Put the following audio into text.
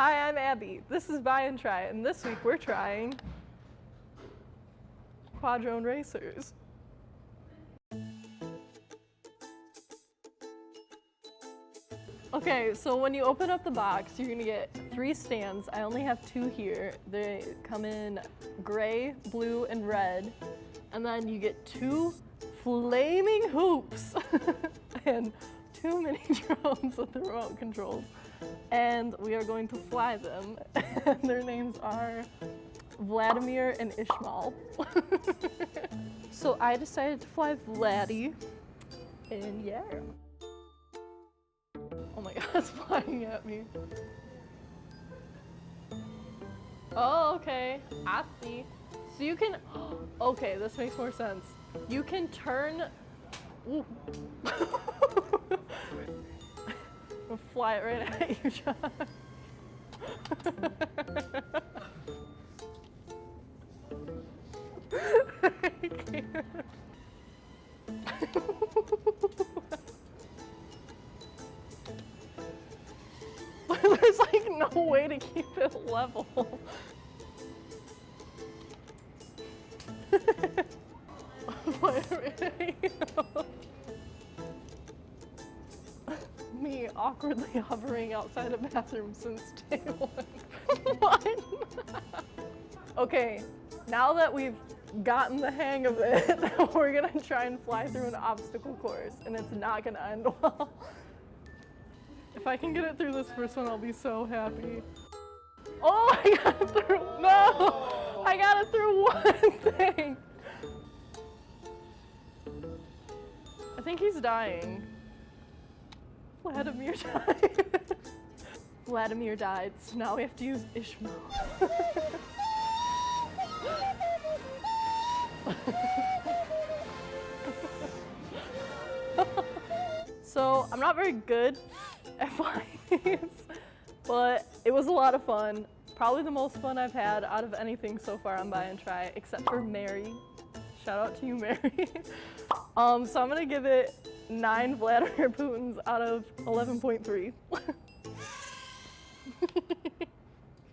Hi, I'm Abby. This is Buy and Try, and this week we're trying Quadrone Racers. Okay, so when you open up the box, you're gonna get 3 stands. I only have 2 here. They come in gray, blue, and red. And then you get 2 flaming hoops and 2 mini drones with the remote controls. And we are going to fly them. And their names are Vladimir and Ishmael. So I decided to fly Vladdy, and yeah. Oh my god, it's flying at me. Oh, okay, I see. So you can, okay, this makes more sense. You can turn, ooh. I'll fly it right at you, John. I can't. There's like no way to keep it level. Me awkwardly hovering outside a bathroom since day 1. What? Okay, now that we've gotten the hang of it, we're gonna try and fly through an obstacle course, and it's not gonna end well. If I can get it through this first one, I'll be so happy. Oh, I got it through, no! I got it through one thing. I think he's dying. Vladimir died. Vladimir died, so now we have to use Ishmael. So, I'm not very good at flying these, but it was a lot of fun. Probably the most fun I've had out of anything so far on Buy and Try, except for Mary. Shout out to you, Mary. So I'm gonna give it 9 Vladimir Putins out of 11.3.